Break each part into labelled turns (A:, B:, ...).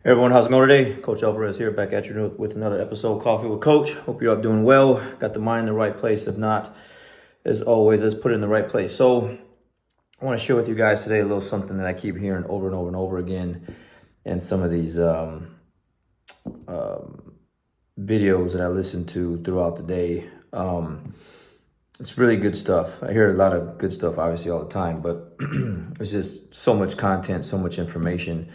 A: Hey everyone, how's it going today? Coach Alvarez here, back at you with another episode of Coffee with Coach. Hope you're up doing well. Got the mind in the right place. If not, as always, let's put it in the right place. So I want to share with you guys today a little something that I keep hearing over and over and over again in some of these videos that I listen to throughout the day. It's really good stuff. I hear a lot of good stuff, obviously, all the time, but it's just so much content, so much information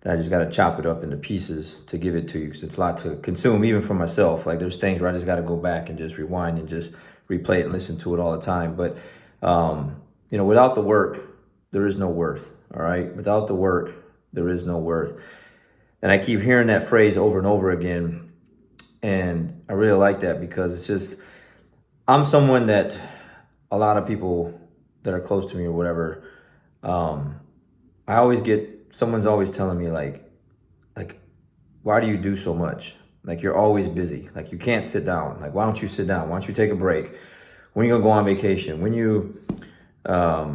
A: that I just got to chop it up into pieces to give it to you, because it's a lot to consume, even for myself. Like, there's things where I just got to go back and just rewind and just replay it and listen to it all the time. But, without the work, there is no worth, all right? Without the work, there is no worth. And I keep hearing that phrase over and over again, and I really like that because it's just, I'm someone that a lot of people that are close to me or whatever, I always get, someone's always telling me like, why do you do so much? Like, you're always busy. Like, you can't sit down. Like, why don't you sit down? Why don't you take a break? When are you gonna go on vacation? When you, I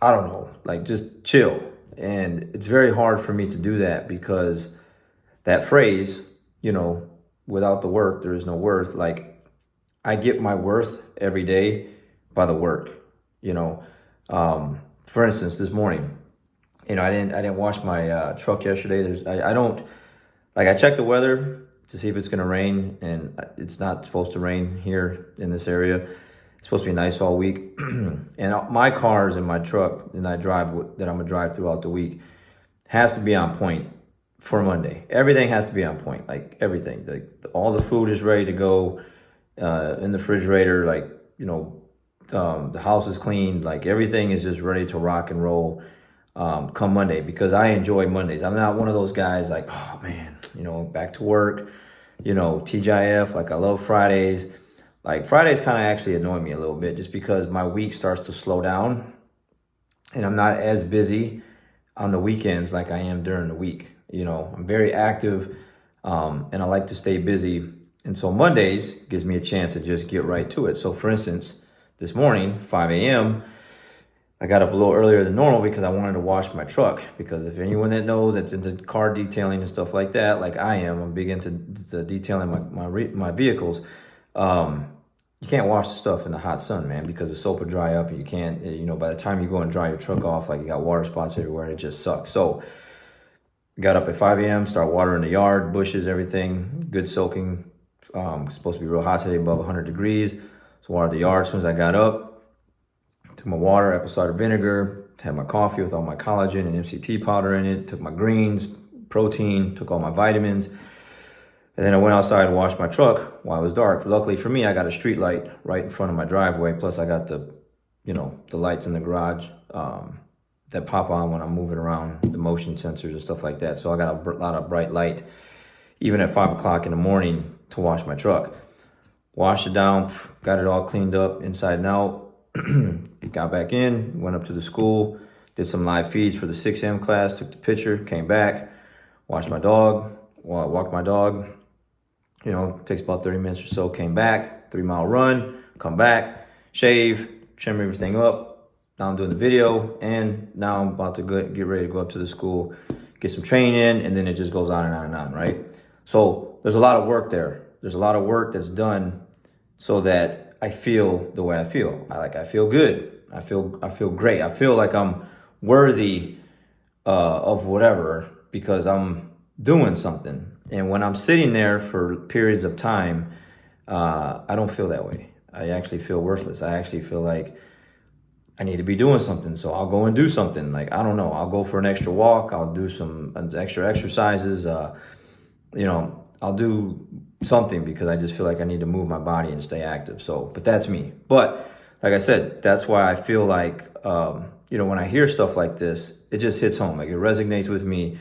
A: don't know, like, just chill. And it's very hard for me to do that because that phrase, without the work, there is no worth. Like, I get my worth every day by the work, For instance, this morning, I didn't wash my truck yesterday. I checked the weather to see if it's going to rain, and it's not supposed to rain here in this area. It's supposed to be nice all week. And my cars and my truck that I'm going to drive throughout the week has to be on point for Monday. Everything has to be on point, like everything. Like, all the food is ready to go in the refrigerator. The house is clean. Like, everything is just ready to rock and roll come Monday, because I enjoy Mondays. I'm not one of those guys like, oh man, back to work, TGIF. Like, I love Fridays. Like, Fridays kind of actually annoy me a little bit, just because my week starts to slow down and I'm not as busy on the weekends like I am during the week. I'm very active and I like to stay busy. And so Mondays gives me a chance to just get right to it. So for instance, this morning, 5 a.m., I got up a little earlier than normal because I wanted to wash my truck. Because if anyone that knows that's into car detailing and stuff like that, like I am, I'm big into detailing my vehicles. You can't wash the stuff in the hot sun, man, because the soap will dry up and you can't, by the time you go and dry your truck off, like, you got water spots everywhere and it just sucks. So got up at 5 a.m., start watering the yard, bushes, everything, good soaking. Supposed to be real hot today, above 100 degrees. So watered the yard as soon as I got up. Took my water, apple cider vinegar, had my coffee with all my collagen and MCT powder in it, took my greens, protein, took all my vitamins. And then I went outside and washed my truck while it was dark. Luckily for me, I got a street light right in front of my driveway. Plus I got the lights in the garage that pop on when I'm moving around, the motion sensors and stuff like that. So I got a lot of bright light, even at 5 o'clock in the morning, to wash my truck. Washed it down, got it all cleaned up inside and out. Got back in, went up to the school, did some live feeds for the 6M class, took the picture, came back, washed my dog, walked my dog. Takes about 30 minutes or so. Came back, 3-mile run, come back, shave, trim everything up. Now I'm doing the video, and now I'm about to get ready to go up to the school, get some training in, and then it just goes on and on and on, right? So there's a lot of work there. There's a lot of work that's done so that I feel the way I feel. I feel good. I feel great. I feel like I'm worthy of whatever, because I'm doing something. And when I'm sitting there for periods of time, I don't feel that way. I actually feel worthless. I actually feel like I need to be doing something. So I'll go and do something. Like, I don't know, I'll go for an extra walk. I'll do some extra exercises. I'll do something because I just feel like I need to move my body and stay active. So, but that's me. But like I said, that's why I feel like, when I hear stuff like this, it just hits home. Like, it resonates with me.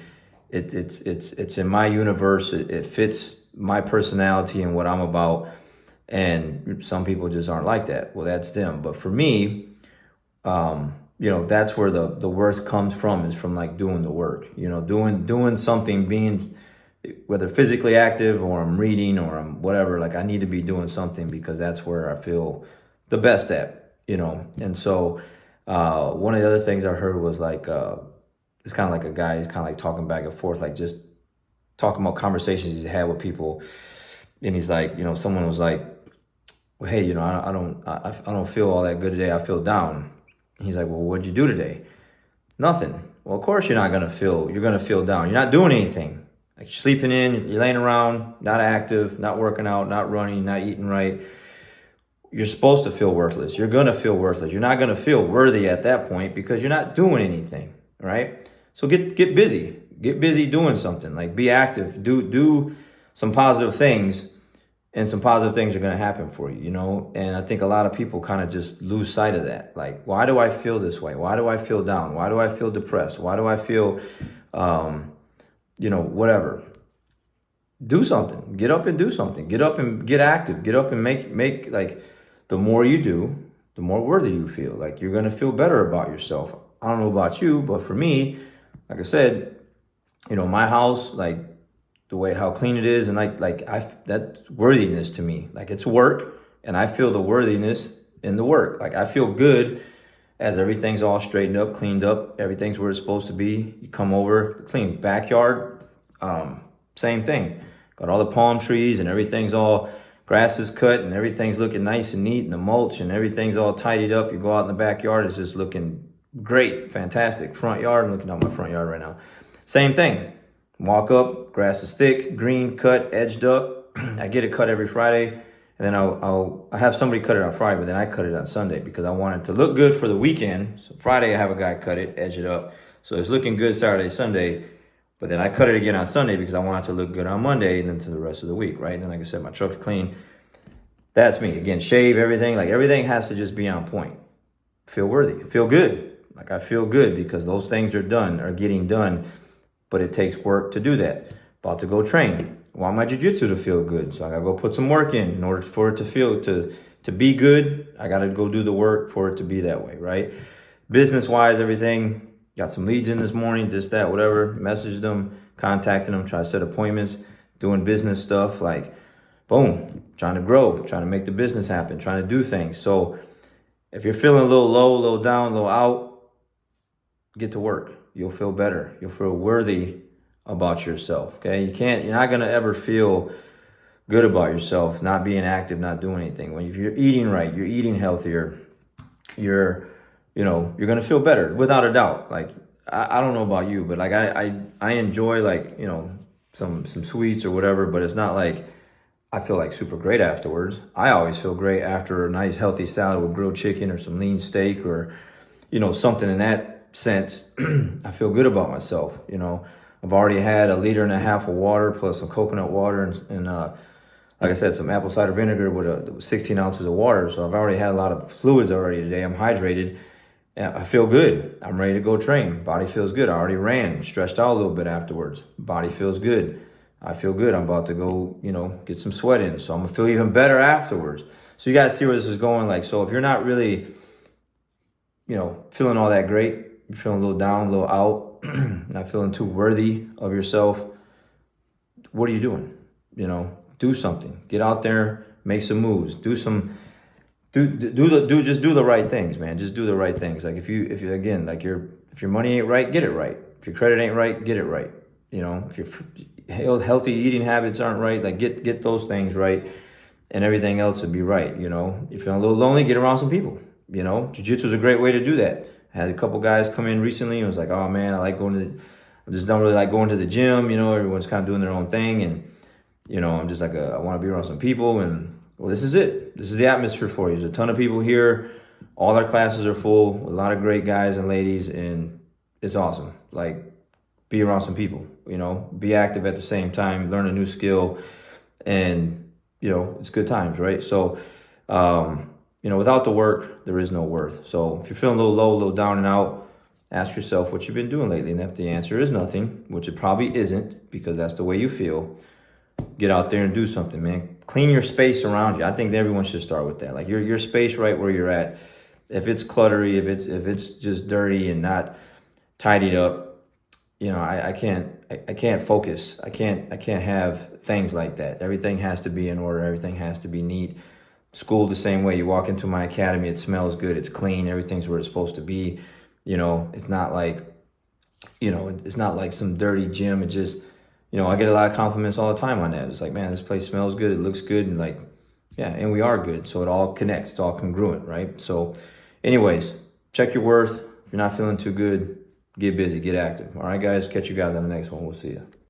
A: It's in my universe. It fits my personality and what I'm about. And some people just aren't like that. Well, that's them. But for me, that's where the worth comes from, is from like doing the work, doing something, being, whether physically active or I'm reading or I'm whatever. Like, I need to be doing something because that's where I feel the best at, And so one of the other things I heard was like, it's kind of like a guy, he's kind of like talking back and forth, like, just talking about conversations he's had with people, and he's like, someone was like, well, hey, I don't feel all that good today. I feel down. He's like, well, what'd you do today? Nothing. Well, of course you're gonna feel down. You're not doing anything. Like, you're sleeping in, you're laying around, not active, not working out, not running, not eating right. You're supposed to feel worthless. You're gonna feel worthless. You're not gonna feel worthy at that point because you're not doing anything, right? So get busy. Get busy doing something. Like, be active. Do some positive things, and some positive things are gonna happen for you, And I think a lot of people kind of just lose sight of that. Like, why do I feel this way? Why do I feel down? Why do I feel depressed? Why do I feel whatever. Do something. Get up and do something. Get up and get active. Get up and make like, the more you do, the more worthy you feel. Like, you're gonna feel better about yourself. I don't know about you, but for me, like I said, my house, like the way how clean it is, and that's worthiness to me. Like, it's work, and I feel the worthiness in the work. Like, I feel good as everything's all straightened up, cleaned up, everything's where it's supposed to be. You come over, clean backyard, same thing. Got all the palm trees and everything's all, grass is cut and everything's looking nice and neat, and the mulch and everything's all tidied up. You go out in the backyard, it's just looking great, fantastic. Front yard, I'm looking out my front yard right now. Same thing. Walk up, grass is thick, green, cut, edged up. I get it cut every Friday. And then I have somebody cut it on Friday, but then I cut it on Sunday because I want it to look good for the weekend. So Friday I have a guy cut it, edge it up. So it's looking good Saturday, Sunday. But then I cut it again on Sunday because I want it to look good on Monday and then to the rest of the week, right? And then, like I said, my truck's clean. That's me. Again, shave everything. Like, everything has to just be on point. Feel worthy. Feel good. Like, I feel good because those things are getting done. But it takes work to do that. About to go train. I want my jiu-jitsu to feel good. So I gotta go put some work in order for it to feel, to be good. I gotta go do the work for it to be that way, right? Business-wise, everything. Got some leads in this morning, this, that, whatever. Messaged them, contacting them, trying to set appointments, doing business stuff. Like, boom, trying to grow, trying to make the business happen, trying to do things. So if you're feeling a little low, a little down, a little out, get to work. You'll feel better. You'll feel worthy about yourself, okay? You're not gonna ever feel good about yourself not being active, not doing anything. When you're eating right, you're eating healthier, you're gonna feel better without a doubt. Like, I don't know about you, but like I enjoy, like, some sweets or whatever, but it's not like I feel like super great afterwards. I always feel great after a nice healthy salad with grilled chicken or some lean steak or something in that sense. I feel good about myself. I've already had 1.5 liters of water plus some coconut water and like I said, some apple cider vinegar with 16 ounces of water. So I've already had a lot of fluids already today. I'm hydrated. I feel good. I'm ready to go train. Body feels good. I already ran, stretched out a little bit afterwards. Body feels good. I feel good. I'm about to go, get some sweat in. So I'm gonna feel even better afterwards. So you guys see where this is going. Like, so if you're not really, feeling all that great, you're feeling a little down, a little out, not feeling too worthy of yourself, what are you doing? Do something. Get out there, make some moves. Just do the right things, man. Just do the right things. Like, if you again, like, if your money ain't right, get it right. If your credit ain't right, get it right. If your healthy eating habits aren't right, like, get those things right, and everything else will be right. If you're feeling a little lonely, get around some people. Jiu-jitsu is a great way to do that. I had a couple guys come in recently and was like, oh man, I just don't really like going to the gym. Everyone's kind of doing their own thing. And, I'm just like, I want to be around some people. And, well, this is it. This is the atmosphere for you. There's a ton of people here. All our classes are full. A lot of great guys and ladies. And it's awesome. Like, be around some people, be active at the same time, learn a new skill. And, it's good times, right? So, without the work, there is no worth. So if you're feeling a little low, a little down and out, ask yourself what you've been doing lately. And if the answer is nothing, which it probably isn't, because that's the way you feel, get out there and do something, man. Clean your space around you. I think everyone should start with that. Like, your space right where you're at. If it's cluttery, if it's just dirty and not tidied up, I can't focus. I can't have things like that. Everything has to be in order. Everything has to be neat. School the same way. You walk into my academy, it smells good, it's clean, everything's where it's supposed to be. It's not like some dirty gym. you know, I get a lot of compliments all the time on that. It's like, man, this place smells good, it looks good, and like, yeah, and we are good. So it all connects, it's all congruent, right? So anyways, check your worth. If you're not feeling too good, get busy, get active. All right, guys, catch you guys on the next one. We'll see you.